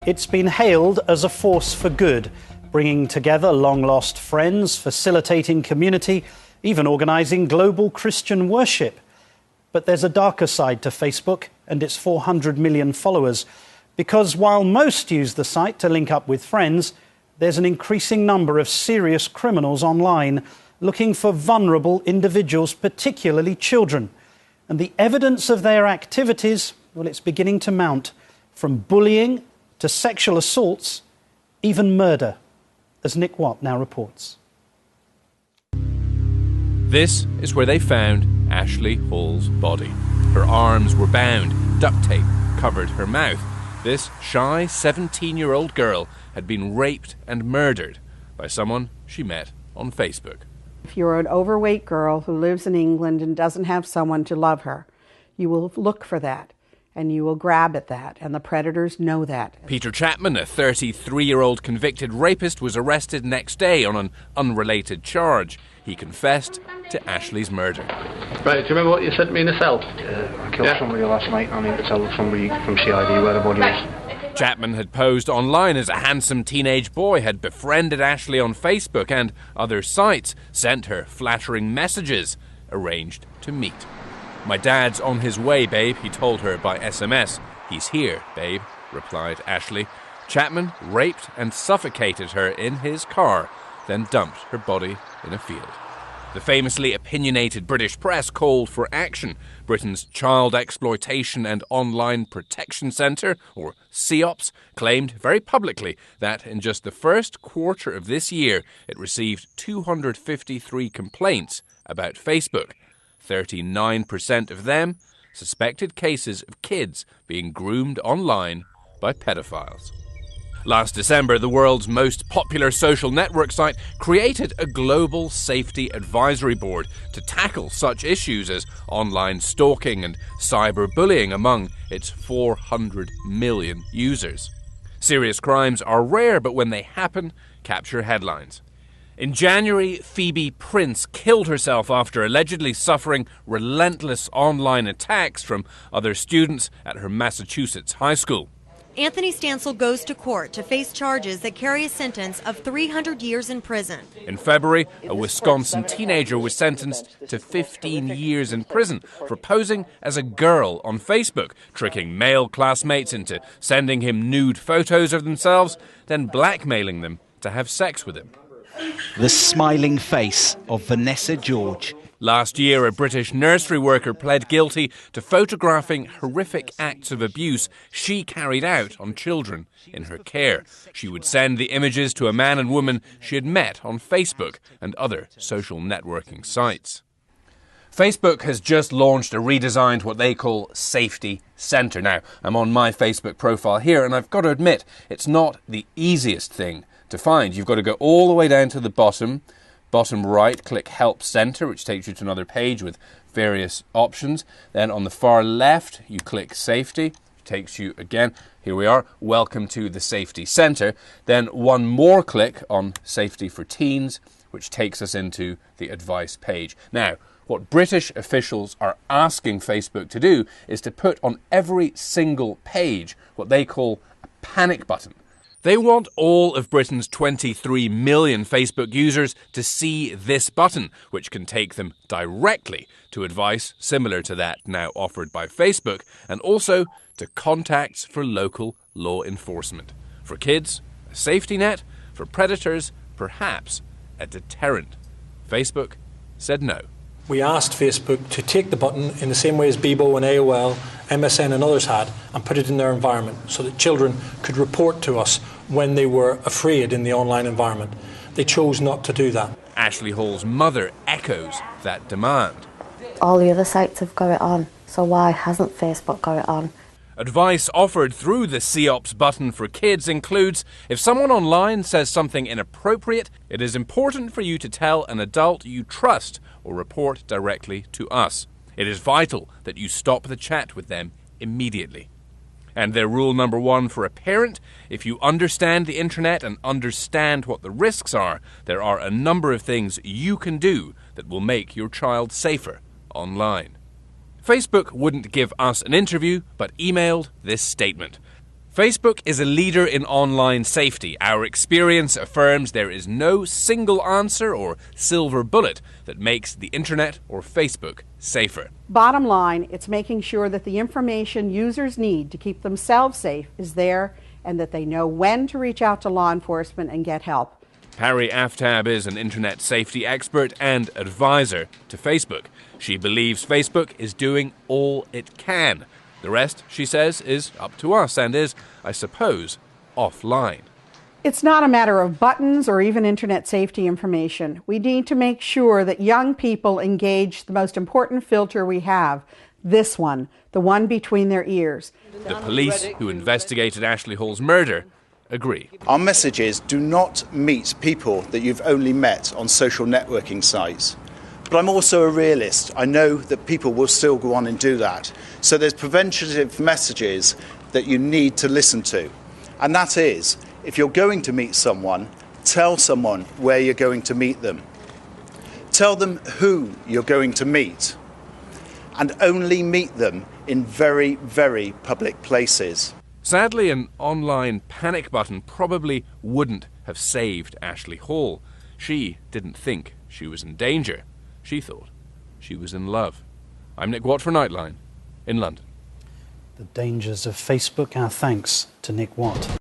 It's been hailed as a force for good, bringing together long-lost friends, facilitating community, even organising global Christian worship. But there's a darker side to Facebook and its 400 million followers, because while most use the site to link up with friends, there's an increasing number of serious criminals online looking for vulnerable individuals, particularly children. And the evidence of their activities, well, it's beginning to mount, from bullying to sexual assaults, even murder, as Nick Watt now reports. This is where they found Ashley Hall's body. Her arms were bound, duct tape covered her mouth. This shy 17-year-old girl had been raped and murdered by someone she met on Facebook. If you're an overweight girl who lives in England and doesn't have someone to love her, you will look for that. And you will grab at that, and the predators know that. Peter Chapman, a 33-year-old convicted rapist, was arrested next day on an unrelated charge. He confessed to Ashley's murder. Right, do you remember what you said to me in the cell? I killed somebody last night. I need to tell somebody from CID where the body is. Chapman had posed online as a handsome teenage boy, had befriended Ashley on Facebook and other sites, sent her flattering messages, arranged to meet. "My dad's on his way, babe," he told her by SMS. "He's here, babe," replied Ashley. Chapman raped and suffocated her in his car, then dumped her body in a field. The famously opinionated British press called for action. Britain's Child Exploitation and Online Protection Centre, or CEOPS, claimed very publicly that in just the first quarter of this year it received 253 complaints about Facebook. 39% of them suspected cases of kids being groomed online by pedophiles. Last December, the world's most popular social network site created a global safety advisory board to tackle such issues as online stalking and cyberbullying among its 400 million users. Serious crimes are rare, but when they happen, capture headlines. In January, Phoebe Prince killed herself after allegedly suffering relentless online attacks from other students at her Massachusetts high school. Anthony Stansel goes to court to face charges that carry a sentence of 300 years in prison. In February, a Wisconsin teenager was sentenced to 15 years in prison for posing as a girl on Facebook, tricking male classmates into sending him nude photos of themselves, then blackmailing them to have sex with him. The smiling face of Vanessa George. Last year, a British nursery worker pled guilty to photographing horrific acts of abuse she carried out on children in her care. She would send the images to a man and woman she had met on Facebook and other social networking sites. Facebook has just launched a redesigned what they call Safety Centre. Now, I'm on my Facebook profile here, and I've got to admit, it's not the easiest thing to find. You've got to go all the way down to the bottom right, click Help Center, which takes you to another page with various options. Then on the far left, you click Safety, takes you again. Here we are, welcome to the Safety Center. Then one more click on Safety for Teens, which takes us into the advice page. Now, what British officials are asking Facebook to do is to put on every single page what they call a panic button. They want all of Britain's 23 million Facebook users to see this button, which can take them directly to advice similar to that now offered by Facebook, and also to contacts for local law enforcement. For kids, a safety net. For predators, perhaps a deterrent. Facebook said no. We asked Facebook to take the button in the same way as Bebo and AOL, MSN and others had, and put it in their environment so that children could report to us when they were afraid in the online environment. They chose not to do that. Ashley Hall's mother echoes that demand. All the other sites have got it on, so why hasn't Facebook got it on? Advice offered through the CEOPS button for kids includes, if someone online says something inappropriate, it is important for you to tell an adult you trust or report directly to us. It is vital that you stop the chat with them immediately. And their rule number one for a parent, if you understand the internet and understand what the risks are, there are a number of things you can do that will make your child safer online. Facebook wouldn't give us an interview, but emailed this statement. Facebook is a leader in online safety. Our experience affirms there is no single answer or silver bullet that makes the internet or Facebook safer. Bottom line, it's making sure that the information users need to keep themselves safe is there and that they know when to reach out to law enforcement and get help. Pari Aftab is an internet safety expert and advisor to Facebook. She believes Facebook is doing all it can. The rest, she says, is up to us and is, I suppose, offline. It's not a matter of buttons or even internet safety information. We need to make sure that young people engage the most important filter we have, this one, the one between their ears. The police who investigated Ashley Hall's murder agree. Our message is do not meet people that you've only met on social networking sites. But I'm also a realist. I know that people will still go on and do that. So there's preventative messages that you need to listen to. And that is, if you're going to meet someone, tell someone where you're going to meet them. Tell them who you're going to meet. And only meet them in very, very public places. Sadly, an online panic button probably wouldn't have saved Ashley Hall. She didn't think she was in danger. She thought she was in love. I'm Nick Watt for Nightline in London. The dangers of Facebook. Our thanks to Nick Watt.